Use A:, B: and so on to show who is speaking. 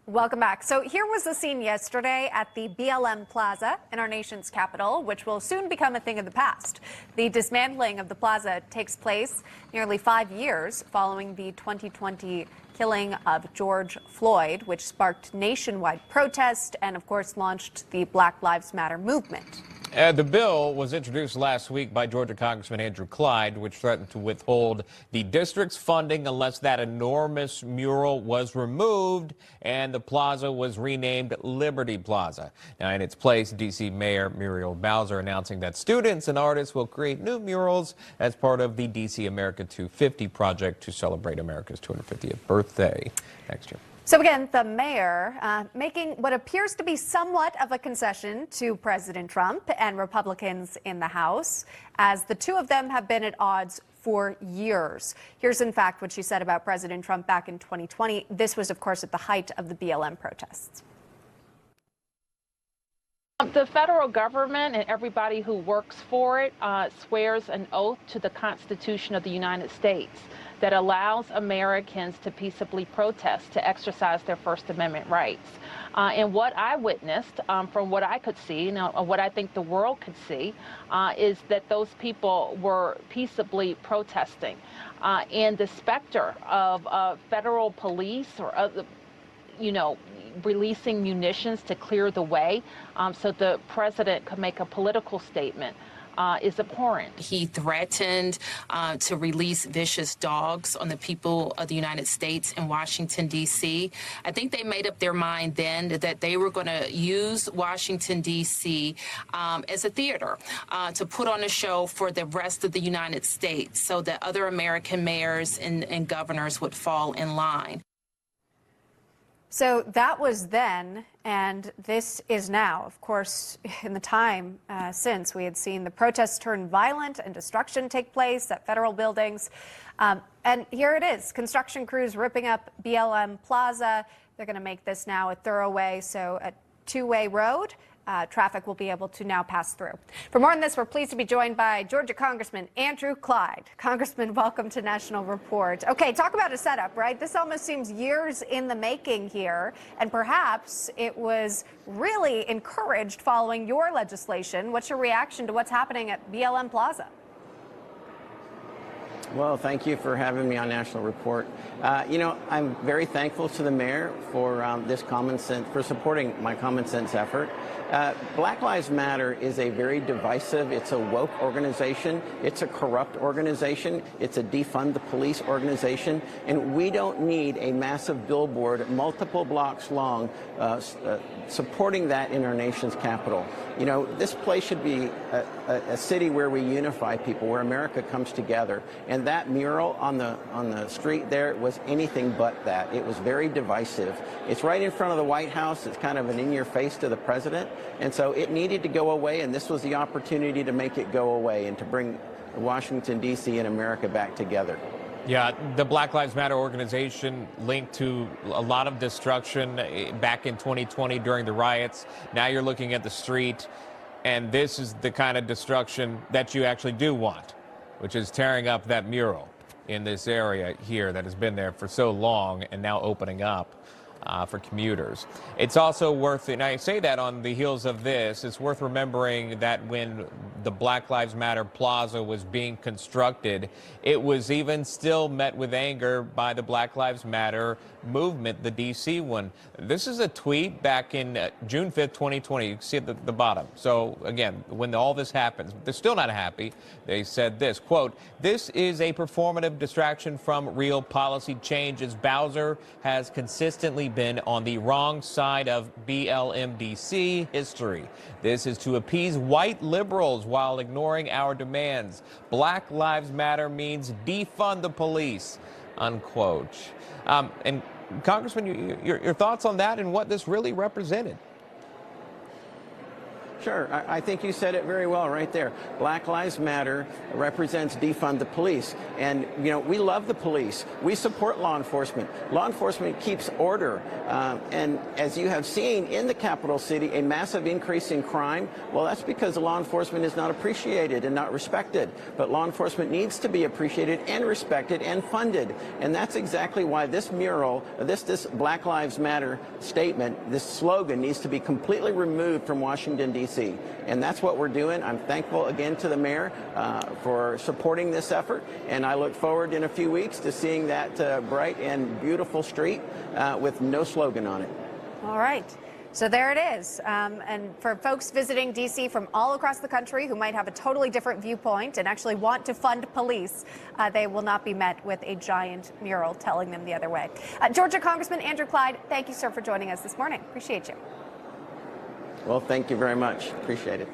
A: Welcome back. So here was the scene yesterday at the BLM Plaza in our nation's capital, which will soon become a thing of the past. The dismantling of the plaza takes place nearly 5 years following the 2020 killing of George Floyd, which sparked nationwide protest and, of course, launched the Black Lives Matter movement.
B: The bill was introduced last week by Georgia Congressman Andrew Clyde, which threatened to withhold the district's funding unless that enormous mural was removed and the plaza was renamed Liberty Plaza. Now, in its place, D.C. Mayor Muriel Bowser announcing that students and artists will create new murals as part of the D.C. America 250 project to celebrate America's 250th birthday next year.
A: So again, the mayor making what appears to be somewhat of a concession to President Trump and Republicans in the House, as the two of them have been at odds for years. Here's, in fact, what she said about President Trump back in 2020. This was, of course, at the height of the BLM protests.
C: The federal government and everybody who works for it swears an oath to the Constitution of the United States that allows Americans to peaceably protest, to exercise their First Amendment rights. And what I witnessed, from what I could see, what I think the world could see, is that those people were peaceably protesting. And the specter of federal police or other, releasing munitions to clear the way so the president could make a political statement is abhorrent.
D: He threatened to release vicious dogs on the people of the United States in Washington, D.C. I think they made up their mind then that they were going to use Washington, D.C. As a theater to put on a show for the rest of the United States so that other American mayors and governors would fall in line.
A: So that was then, and this is now. Of course, in the time since, we had seen the protests turn violent and destruction take place at federal buildings. And here it is, construction crews ripping up BLM Plaza. They're going to make this now a thoroughway, so a two-way road. Traffic will be able to now pass through. For more on this, we're pleased to be joined by Georgia Congressman Andrew Clyde. Congressman, welcome to National Report. Okay, talk about a setup, right? This almost seems years in the making here, and perhaps it was really encouraged following your legislation. What's your reaction to what's happening at BLM Plaza?
E: Well, thank you for having me on National Report. I'm very thankful to the mayor for for supporting my common sense effort. Black Lives Matter is a very divisive, it's a woke organization, it's a corrupt organization, it's a defund the police organization, and we don't need a massive billboard multiple blocks long supporting that in our nation's capital. This place should be a city where we unify people, where America comes together. And that mural on the street there was anything but that. It was very divisive. It's right in front of the White House. It's kind of an in-your-face to the president. And so it needed to go away, and this was the opportunity to make it go away and to bring Washington, D.C. and America back together.
B: Yeah, the Black Lives Matter organization linked to a lot of destruction back in 2020 during the riots. Now you're looking at the street, and this is the kind of destruction that you actually do want, which is tearing up that mural in this area here that has been there for so long and now opening up for commuters. It's also worth, and I say that on the heels of this, it's worth remembering that when the Black Lives Matter Plaza was being constructed, it was even still met with anger by the Black Lives Matter movement, the D.C. one. This is a tweet back in June 5th, 2020. You can see it at the bottom. So again, when all this happens, they're still not happy. They said this, quote, "This is a performative distraction from real policy changes. Bowser has consistently been on the wrong side of BLMDC history. This is to appease white liberals while ignoring our demands. Black Lives Matter means defund the police," unquote. And Congressman, your thoughts on that and what this really represented?
E: Sure. I think you said it very well right there. Black Lives Matter represents defund the police. And, you know, we love the police. We support law enforcement. Law enforcement keeps order. And as you have seen in the capital city, a massive increase in crime. Well, that's because law enforcement is not appreciated and not respected. But law enforcement needs to be appreciated and respected and funded. And that's exactly why this mural, this Black Lives Matter statement, this slogan needs to be completely removed from Washington, D.C. And that's what we're doing. I'm thankful again to the mayor for supporting this effort, and I look forward in a few weeks to seeing that bright and beautiful street with no slogan on it.
A: All right. So there it is. And for folks visiting D.C. from all across the country who might have a totally different viewpoint and actually want to fund police, they will not be met with a giant mural telling them the other way. Georgia Congressman Andrew Clyde, thank you, sir, for joining us this morning. Appreciate you.
E: Well, thank you very much. Appreciate it.